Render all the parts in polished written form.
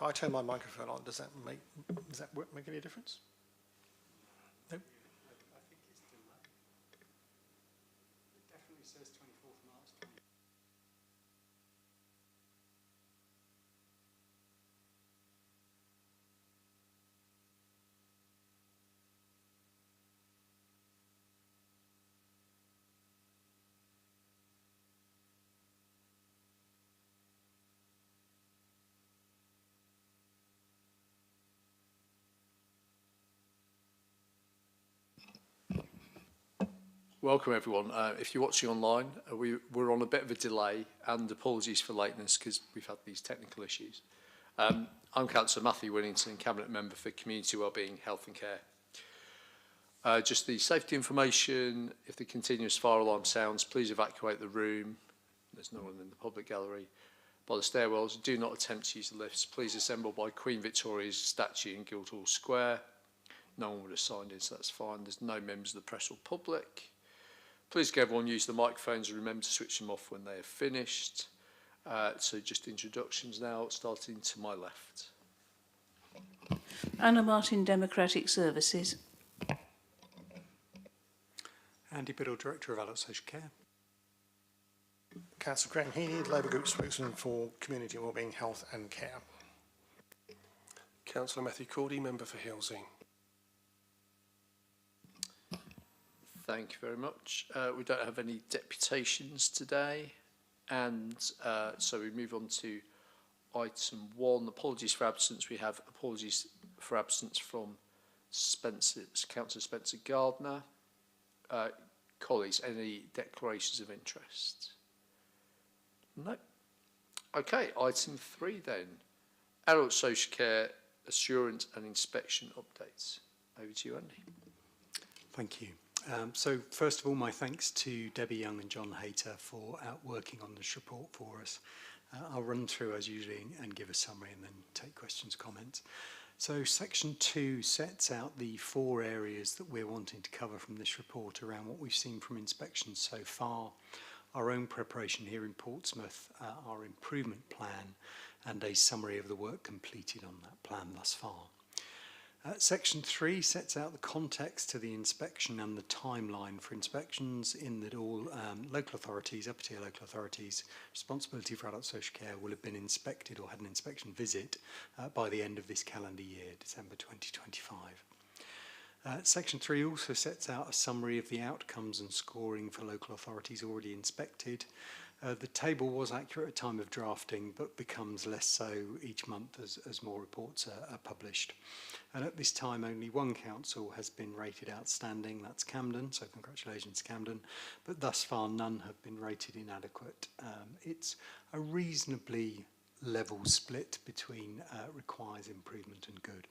If I turn my microphone on, does that make any difference? No? I think it's too low. It definitely says 24th March. Welcome everyone. If you're watching online, we're on a bit of a delay, and apologies for lateness because we've had these technical issues. I'm Councillor Matthew Winnington, Cabinet Member for Community Wellbeing, Health and Care. Just the safety information: if the continuous fire alarm sounds, please evacuate the room. There's no one in the public gallery. By the stairwells, do not attempt to use the lifts. Please assemble by Queen Victoria's statue in Guildhall Square. No one would have signed in, so that's fine. There's no members of the press or public. Please can everyone use the microphones and remember to switch them off when they are finished. So just introductions now, starting to my left. Anna Martin, Democratic Services. Andy Biddle, Director of Adult Social Care. Councillor Graham Heaney, Labour Group Spokesman for Community Wellbeing, Health and Care. Councillor Matthew Cordy, Member for Hilsing. Thank you very much. We don't have any deputations today, and so we move on to item 1, apologies for absence. We have apologies for absence from Councillor Spencer Gardner. Colleagues, any declarations of interest? No. Okay, item 3 then. Adult social care assurance and inspection updates. Over to you, Andy. Thank you. So first of all, my thanks to Debbie Young and John Hayter for working on this report for us. I'll run through as usual and give a summary and then take questions, comments. So section 2 sets out the 4 areas that we're wanting to cover from this report around what we've seen from inspections so far, our own preparation here in Portsmouth, our improvement plan, and a summary of the work completed on that plan thus far. Section 3 sets out the context to the inspection and the timeline for inspections, in that all local authorities, upper tier local authorities, responsibility for adult social care will have been inspected or had an inspection visit by the end of this calendar year, December 2025. Section 3 also sets out a summary of the outcomes and scoring for local authorities already inspected. The table was accurate at time of drafting, but becomes less so each month as more reports are published. And at this time, only one council has been rated outstanding, that's Camden, so congratulations Camden, but thus far none have been rated inadequate. It's a reasonably level split between requires improvement and good.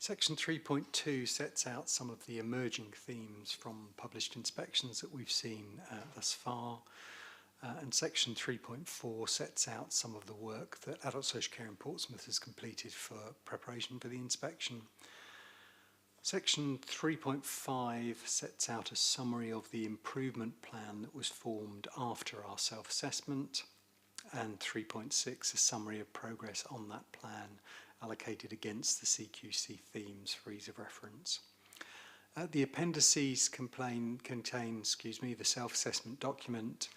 Section 3.2 sets out some of the emerging themes from published inspections that we've seen thus far. And section 3.4 sets out some of the work that Adult Social Care in Portsmouth has completed for preparation for the inspection. Section 3.5 sets out a summary of the improvement plan that was formed after our self-assessment. And 3.6, a summary of progress on that plan allocated against the CQC themes for ease of reference. The appendices contain the self-assessment document,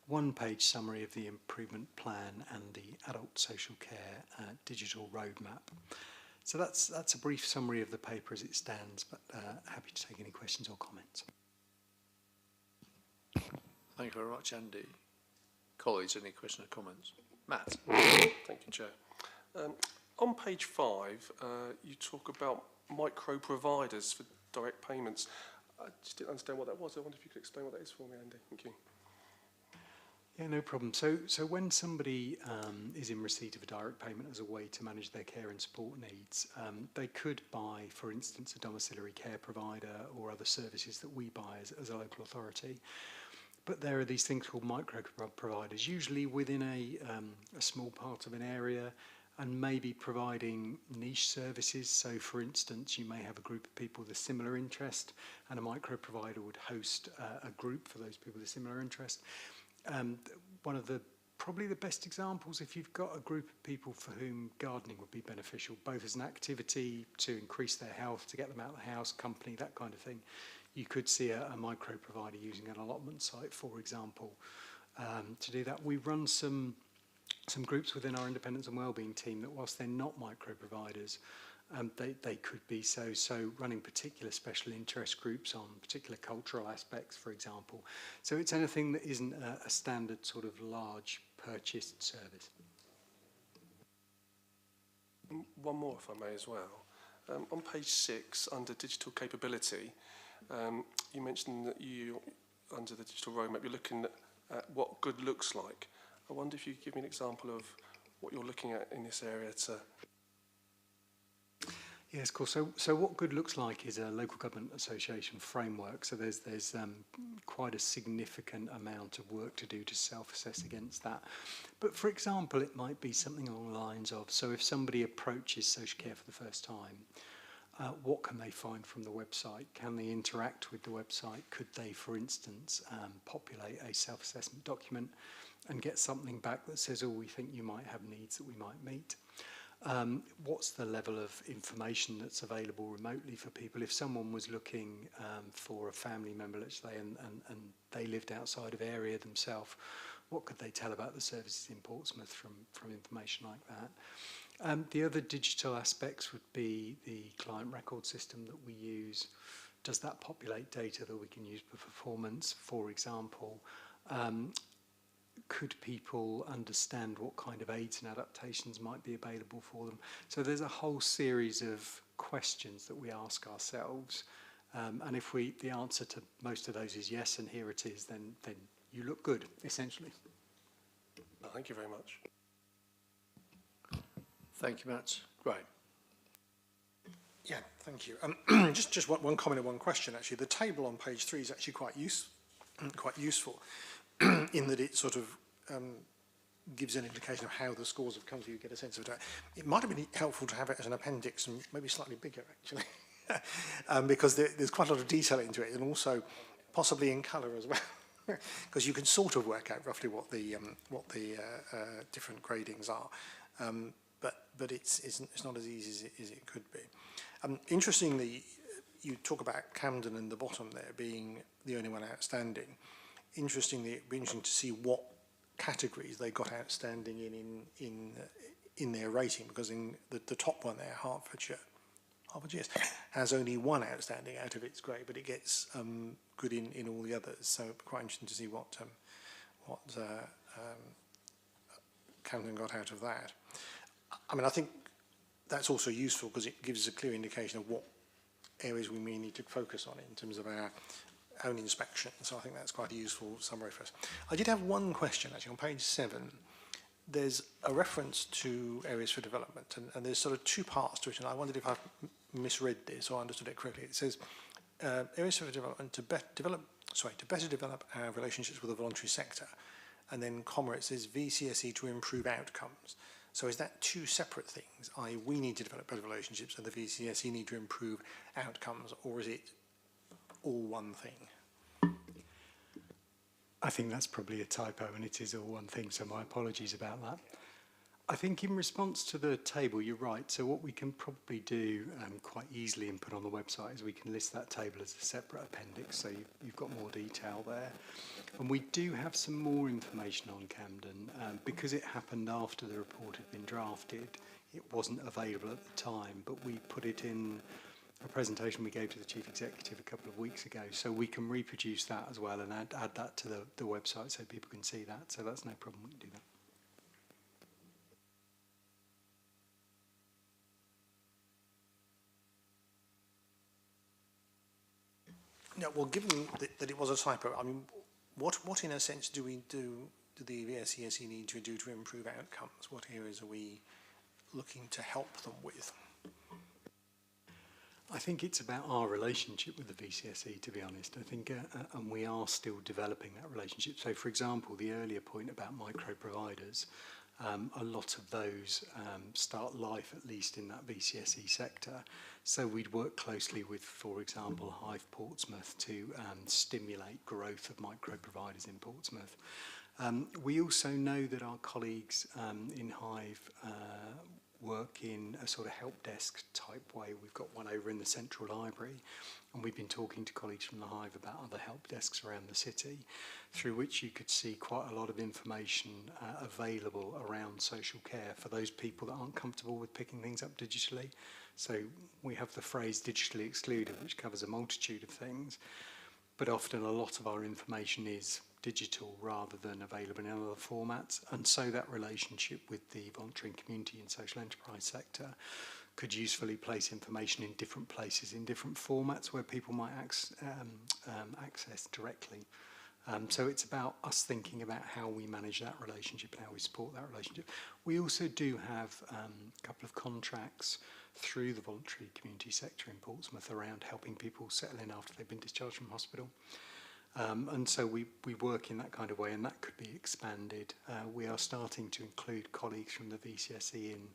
one-page summary of the improvement plan, and the adult social care digital roadmap. So that's a brief summary of the paper as it stands, but happy to take any questions or comments. Thank you very much, Andy. Colleagues, any questions or comments? Matt. Thank you, Chair. On page 5, you talk about micro providers for direct payments. I just didn't understand what that was. I wonder if you could explain what that is for me, Andy. Thank you. Yeah, no problem. So when somebody is in receipt of a direct payment as a way to manage their care and support needs, they could buy, for instance, a domiciliary care provider or other services that we buy as a local authority. But there are these things called micro providers, usually within a small part of an area, and maybe providing niche services. So for instance, you may have a group of people with a similar interest, and a micro provider would host a group for those people with a similar interest. One of the Probably the best examples, if you've got a group of people for whom gardening would be beneficial, both as an activity to increase their health, to get them out of the house, company, that kind of thing, you could see a micro provider using an allotment site, for example, to do that. We run some groups within our independence and wellbeing team that, whilst they're not micro providers, they could be so running particular special interest groups on particular cultural aspects, for example. So it's anything that isn't a standard sort of large purchased service. One more, if I may, as well. On page 6, under digital capability, you mentioned that you, under the digital roadmap, you're looking at what good looks like. I wonder if you could give me an example of what you're looking at in this area to... Yes, of course. So what good looks like is a local government association framework. So there's quite a significant amount of work to do to self-assess against that. But for example, it might be something along the lines of, so if somebody approaches social care for the first time, what can they find from the website? Can they interact with the website? Could they, for instance, populate a self-assessment document and get something back that says, oh, we think you might have needs that we might meet? What's the level of information that's available remotely for people? If someone was looking for a family member, let's say, and they lived outside of area themselves, what could they tell about the services in Portsmouth from information like that? The other digital aspects would be the client record system that we use. Does that populate data that we can use for performance, for example? Could people understand what kind of aids and adaptations might be available for them? So there's a whole series of questions that we ask ourselves. And if the answer to most of those is yes, and here it is, then you look good, essentially. Well, thank you very much. Thank you, Matt. Right. Yeah, thank you. Just one comment and one question, actually. The table on page 3 is actually quite useful in that it sort of gives an indication of how the scores have come to you, get a sense of that. It might have been helpful to have it as an appendix and maybe slightly bigger, actually, because there's quite a lot of detail into it, and also possibly in colour as well, because you can sort of work out roughly what the different gradings are, but it's not as easy as it could be. Interestingly, you talk about Camden and the bottom there being the only one outstanding. Interestingly, it'd be interesting to see what categories they got outstanding in their rating, because in the top one there, Hertfordshire, yes, has only one outstanding out of its grade, but it gets good in all the others. So quite interesting to see what Camden got out of that. I mean, I think that's also useful because it gives us a clear indication of what areas we may need to focus on in terms of our own inspection. So I think that's quite a useful summary for us. I did have one question, actually. On page 7, there's a reference to areas for development, and there's sort of two parts to it, and I wondered if I've misread this or understood it correctly. It says, areas for development to better develop our relationships with the voluntary sector, and then comma, it says VCSE to improve outcomes. So is that two separate things, i.e. we need to develop better relationships and the VCSE need to improve outcomes, or is it all one thing? I think that's probably a typo, and it is all one thing, so my apologies about that. I think in response to the table, you're right. So what we can probably do quite easily and put on the website is we can list that table as a separate appendix, so you've got more detail there. And we do have some more information on Camden. Because it happened after the report had been drafted, it wasn't available at the time, but we put it in a presentation we gave to the Chief Executive a couple of weeks ago, so we can reproduce that as well and add that to the website so people can see that. So that's no problem, we can do that. Yeah, well, given that it was a typo, I mean, what in a sense do the VCSE need to do to improve outcomes? What areas are we looking to help them with? I think it's about our relationship with the VCSE, to be honest. I think, and we are still developing that relationship. So, for example, the earlier point about micro providers, a lot of those start life at least in that VCSE sector. So we'd work closely with, for example, Hive Portsmouth to stimulate growth of micro providers in Portsmouth. We also know that our colleagues in Hive work in a sort of help desk type way. We've got one over in the Central Library, and we've been talking to colleagues from the Hive about other help desks around the city, through which you could see quite a lot of information available around social care for those people that aren't comfortable with picking things up digitally. So we have the phrase digitally excluded, which covers a multitude of things, but often a lot of our information is digital rather than available in other formats. And so that relationship with the voluntary and community and social enterprise sector could usefully place information in different places, in different formats where people might access directly. So it's about us thinking about how we manage that relationship and how we support that relationship. We also do have a couple of contracts through the voluntary community sector in Portsmouth around helping people settle in after they've been discharged from hospital. And so we work in that kind of way, and that could be expanded. We are starting to include colleagues from the VCSE in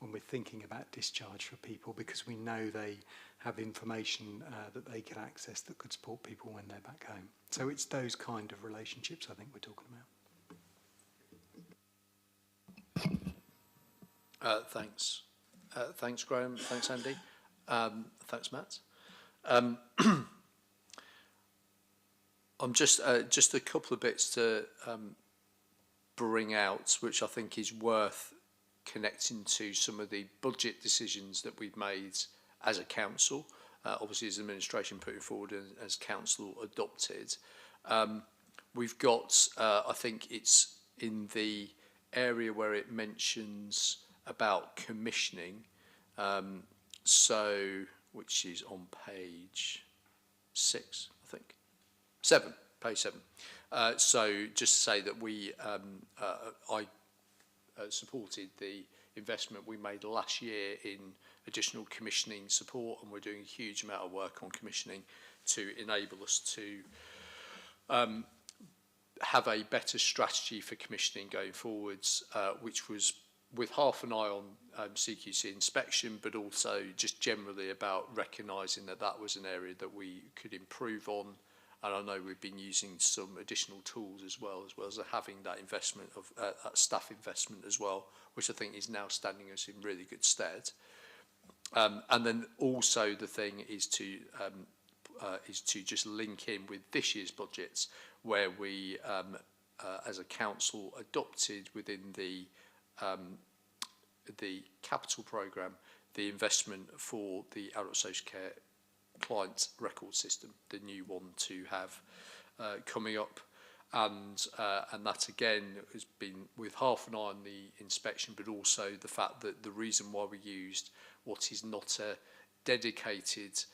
when we're thinking about discharge for people, because we know they have information that they can access that could support people when they're back home. So it's those kind of relationships I think we're talking about. Thanks. Thanks, Graham. Thanks, Andy. Thanks, Matt. I'm just a couple of bits to bring out, which I think is worth connecting to some of the budget decisions that we've made as a council, obviously as administration putting forward and as council adopted. We've got, I think it's in the area where it mentions about commissioning, which is on page 6, I think. 7, page 7. So just to say that I supported the investment we made last year in additional commissioning support, and we're doing a huge amount of work on commissioning to enable us to have a better strategy for commissioning going forwards, which was with half an eye on CQC inspection, but also just generally about recognising that that was an area that we could improve on. And I know we've been using some additional tools as well as having that investment of that staff investment as well, which I think is now standing us in really good stead. And then also the thing is to just link in with this year's budgets, where we, as a council, adopted within the capital programme the investment for the adult social care client record system, the new one to have coming up, and that again has been with half an eye on the inspection, but also the fact that the reason why we used what is not a dedicated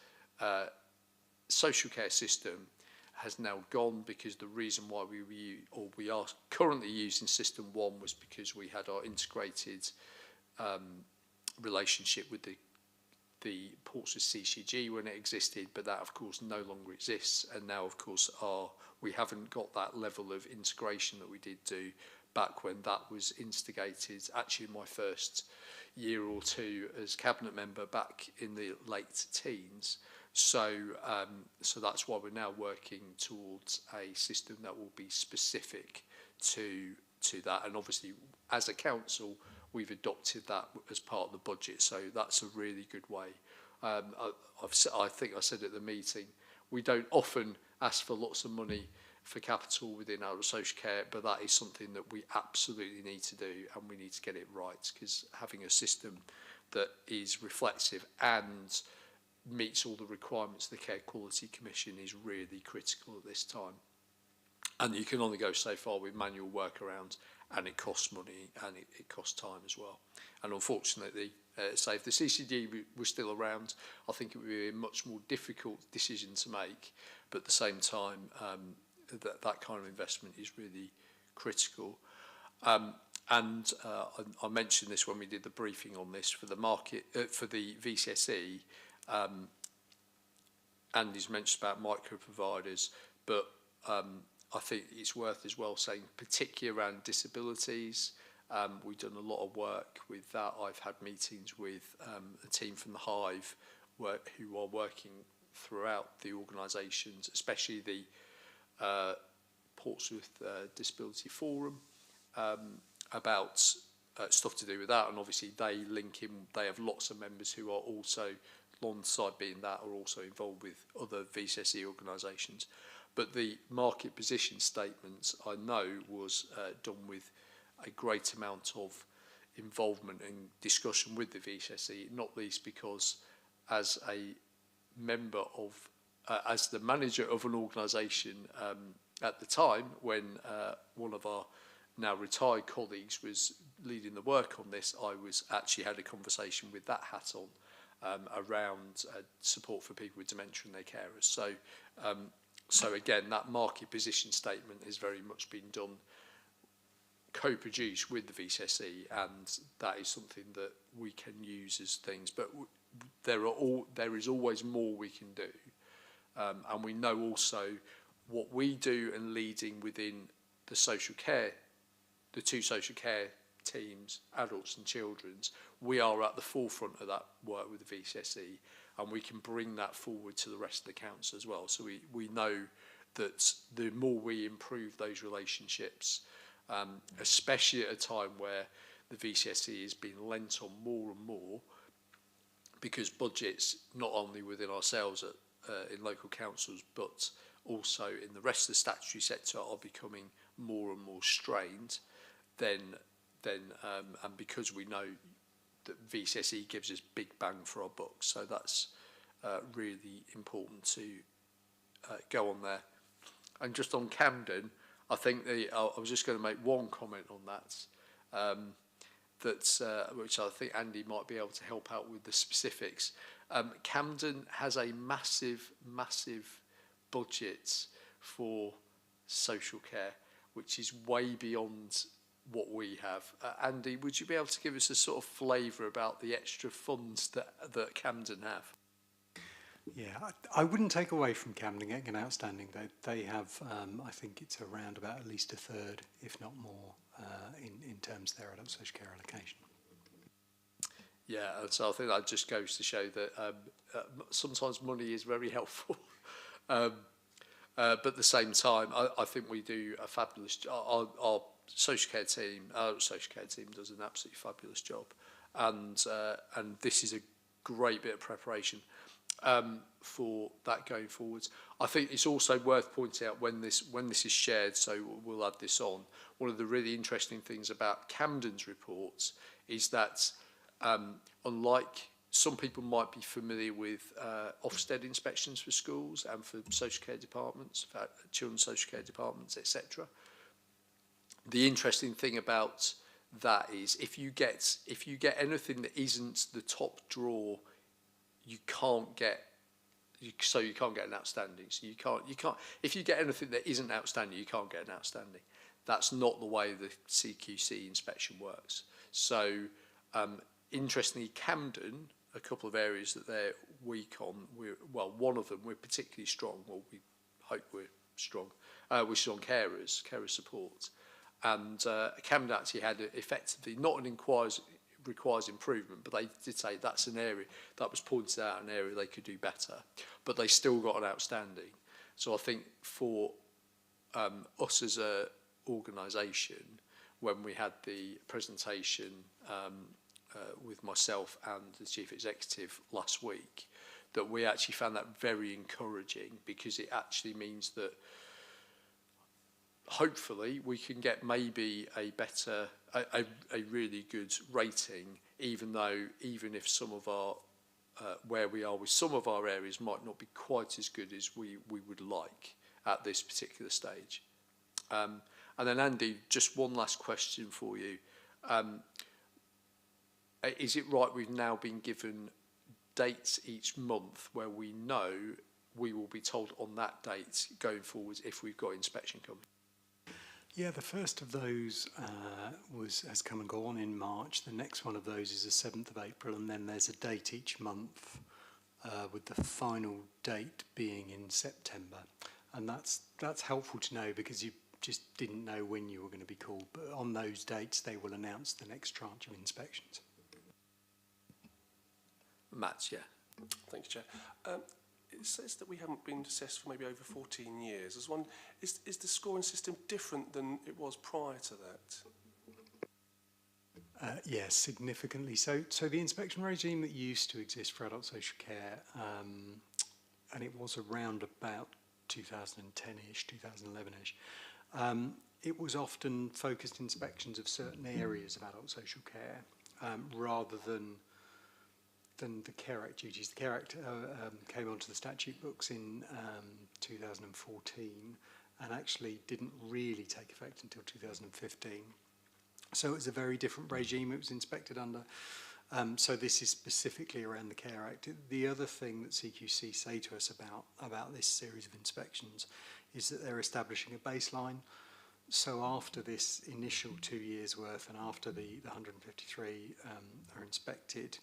social care system has now gone, because the reason why we are currently using system 1 was because we had our integrated relationship with the Portsmouth CCG when it existed, but that of course no longer exists, and now of course we haven't got that level of integration that we did do back when that was instigated, actually in my first year or two as cabinet member back in the late teens. So that's why we're now working towards a system that will be specific to that, and obviously as a council we've adopted that as part of the budget, so that's a really good way. I think I said at the meeting, we don't often ask for lots of money for capital within our social care, but that is something that we absolutely need to do, and we need to get it right, because having a system that is reflexive and meets all the requirements of the Care Quality Commission is really critical at this time. And you can only go so far with manual workarounds, and it costs money and it costs time as well. And unfortunately, say if the CCD was still around, I think it would be a much more difficult decision to make, but at the same time, that kind of investment is really critical. And I mentioned this when we did the briefing on this for the market, for the VCSE. Andy's mentioned about micro providers, but I think it's worth as well saying, particularly around disabilities, we've done a lot of work with that. I've had meetings with a team from the Hive who are working throughout the organisations, especially the Portsmouth Disability Forum about stuff to do with that, and obviously they link in, they have lots of members who are also, alongside being that, are also involved with other VCSE organisations. But the market position statements, I know, was done with a great amount of involvement and discussion with the VCSE, not least because as a member of, as the manager of an organisation at the time when one of our now retired colleagues was leading the work on this, I was actually had a conversation with that hat on around support for people with dementia and their carers. So, so again, that market position statement has very much been done, co-produced with the VCSE, and that is something that we can use as things. But there is always more we can do, and we know also what we do and leading within the social care, the two social care teams, adults and children's, we are at the forefront of that work with the VCSE, and we can bring that forward to the rest of the council as well. So we know that the more we improve those relationships, especially at a time where the VCSE is being lent on more and more, because budgets, not only within ourselves in local councils, but also in the rest of the statutory sector, are becoming more and more strained, then and because we know that VCSE gives us big bang for our buck, so that's really important to go on there. And just on Camden, I think I was just going to make one comment on that, which I think Andy might be able to help out with the specifics. Camden has a massive budget for social care, which is way beyond what we have. Andy, would you be able to give us a sort of flavour about the extra funds that Camden have? Yeah, I wouldn't take away from Camden getting an outstanding. They have, I think it's around about at least a third, if not more, in terms of their adult social care allocation. Yeah, and so I think that just goes to show that sometimes money is very helpful. But at the same time, I think we do a fabulous job. Our social care team does an absolutely fabulous job, and this is a great bit of preparation for that going forwards. I think it's also worth pointing out when this is shared, so we'll add this on. One of the really interesting things about Camden's reports is that unlike some people might be familiar with Ofsted inspections for schools and for social care departments, for children's social care departments, etc. The interesting thing about that is if you get anything that isn't the top drawer, you can't get an outstanding. So you can't if you get anything that isn't outstanding, you can't get an outstanding. That's not the way the CQC inspection works. So interestingly, Camden, a couple of areas that they're weak on, one of them we're particularly strong, well, we hope we're strong, which is on carers support. And Camden actually had effectively, not an requires improvement, but they did say that's an area that was pointed out, an area they could do better, but they still got an outstanding. So I think for us as a organisation, when we had the presentation with myself and the Chief Executive last week, that we actually found that very encouraging, because it actually means that hopefully we can get maybe a really good rating, even if some of our where we are with some of our areas might not be quite as good as we would like at this particular stage. And then Andy, just one last question for you. Is it right we've now been given dates each month where we know we will be told on that date going forwards if we've got inspection coming? Yeah, the first of those has come and gone in March. The next one of those is the 7th of April, and then there's a date each month with the final date being in September. And that's helpful to know, because you just didn't know when you were going to be called. But on those dates, they will announce the next tranche of inspections. Matt, yeah. Thanks, Chair. it says that we haven't been assessed for maybe over 14 years. I was wondering, is the scoring system different than it was prior to that? Yes, significantly. So the inspection regime that used to exist for adult social care, and it was around about 2010-ish, 2011-ish, it was often focused inspections of certain areas of adult social care rather than the Care Act duties. The Care Act came onto the statute books in 2014 and actually didn't really take effect until 2015. So it was a very different regime it was inspected under. So this is specifically around the Care Act. The other thing that CQC say to us about this series of inspections is that they're establishing a baseline. So after this initial 2 years worth and after the 153 are inspected,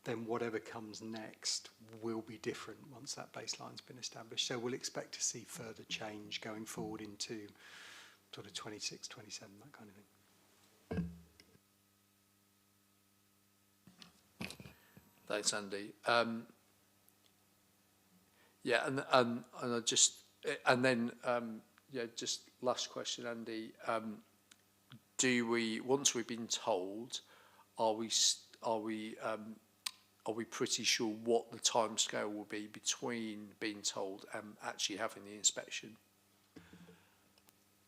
then whatever comes next will be different once that baseline's been established. So we'll expect to see further change going forward into sort of 26, 27, that kind of thing. Thanks, Andy. Yeah, and I just just last question, Andy. Do we, once we've been told, are we pretty sure what the timescale will be between being told and actually having the inspection?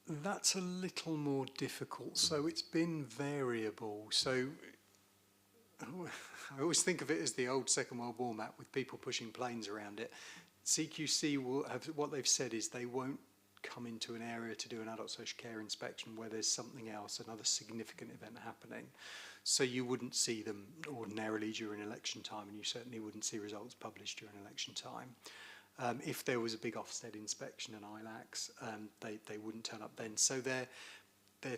That's a little more difficult. So it's been variable. So I always think of it as the old Second World War map with people pushing planes around it. CQC will have, what they've said is they won't come into an area to do an adult social care inspection where there's something else, another significant event happening. So you wouldn't see them ordinarily during election time, and you certainly wouldn't see results published during election time. If there was a big Ofsted inspection and ILACs, they wouldn't turn up then. So they're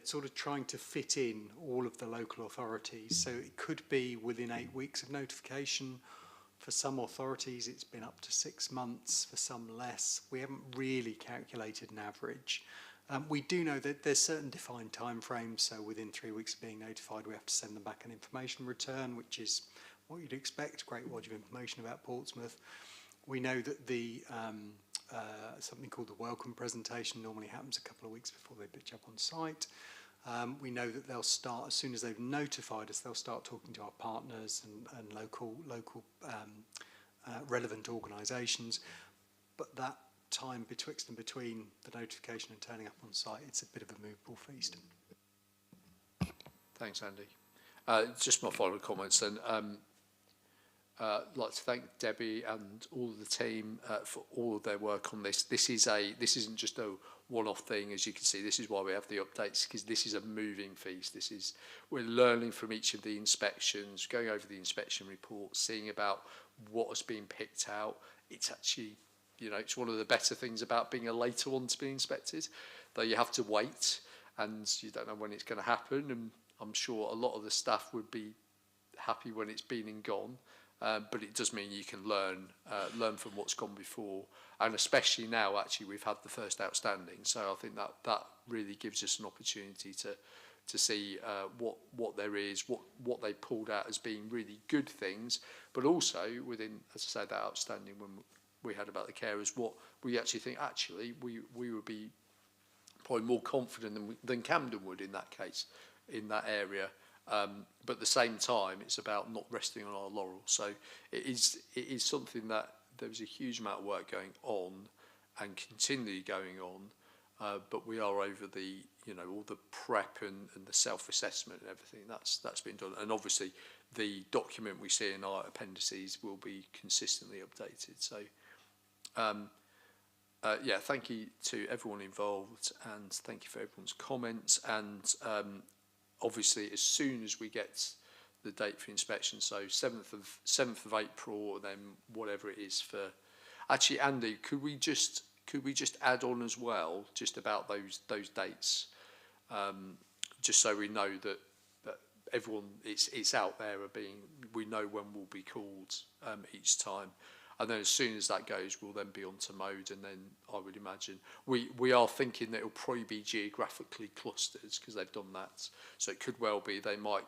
sort of trying to fit in all of the local authorities. So it could be within 8 weeks of notification. For some authorities, it's been up to 6 months, for some less. We haven't really calculated an average. We do know that there's certain defined timeframes, so within 3 weeks of being notified, we have to send them back an information return, which is what you'd expect, great wad of information about Portsmouth. We know that the something called the welcome presentation normally happens a couple of weeks before they pitch up on site. We know that they'll start, as soon as they've notified us, they'll start talking to our partners and local relevant organisations. But that time betwixt and between the notification and turning up on site, it's a bit of a movable feast. Thanks, Andy. Just my final comments then. I'd like to thank Debbie and all of the team for all of their work on this. This isn't just a one-off thing, as you can see. This is why we have the updates, because this is a moving feast. We're learning from each of the inspections, going over the inspection reports, seeing about what has been picked out. It's actually, it's one of the better things about being a later one to be inspected, though you have to wait and you don't know when it's going to happen. And I'm sure a lot of the staff would be happy when it's been and gone. But it does mean you can learn from what's gone before, and especially now, actually, we've had the first outstanding. So I think that really gives us an opportunity to see what there is, what they pulled out as being really good things, but also within, as I say, that outstanding when we had about the carers, what we actually think we would be probably more confident than Camden would in that case, in that area. But at the same time, it's about not resting on our laurels. So it is something that there's a huge amount of work going on and continually going on. But we are over the, all the prep and the self-assessment and everything that's been done. And obviously, the document we see in our appendices will be consistently updated. So, thank you to everyone involved, and thank you for everyone's comments. And obviously, as soon as we get the date for inspection, so 7th of April, then whatever it is for. Actually, Andy, could we just add on as well, just about those dates, just so we know that everyone it's out there we know when we'll be called each time. And then as soon as that goes, we'll then be on to mode, and then I would imagine we are thinking that it'll probably be geographically clustered, because they've done that. So it could well be they might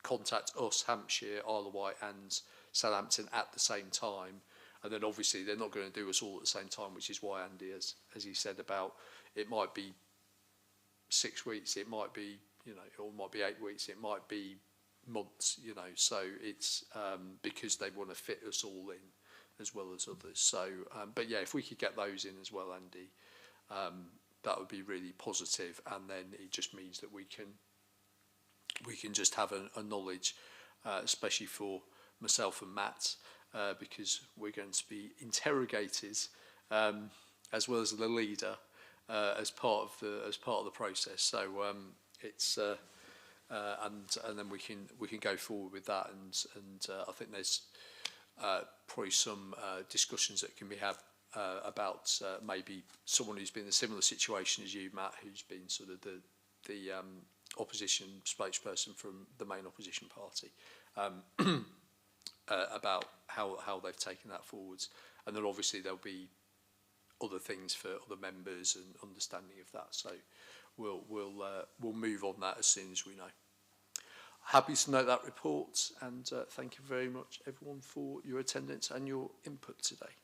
contact us, Hampshire, Isle of Wight and Southampton at the same time, And then obviously they're not going to do us all at the same time, which is why Andy, as he said about, it might be 6 weeks, it might be, you know, or it might be 8 weeks, it might be months, you know. So it's because they want to fit us all in as well as others. So, but yeah, if we could get those in as well, Andy, that would be really positive. And then it just means that we can just have a knowledge, especially for myself and Matt, because we're going to be interrogated as well as the leader as part of the process. So it's and then we can go forward with that, and I think there's probably some discussions that can be had about maybe someone who's been in a similar situation as you, Matt, who's been sort of the opposition spokesperson from the main opposition party, about how they've taken that forwards. And then obviously there'll be other things for other members and understanding of that. So we'll move on that as soon as we know. Happy to note that report, and thank you very much everyone for your attendance and your input today.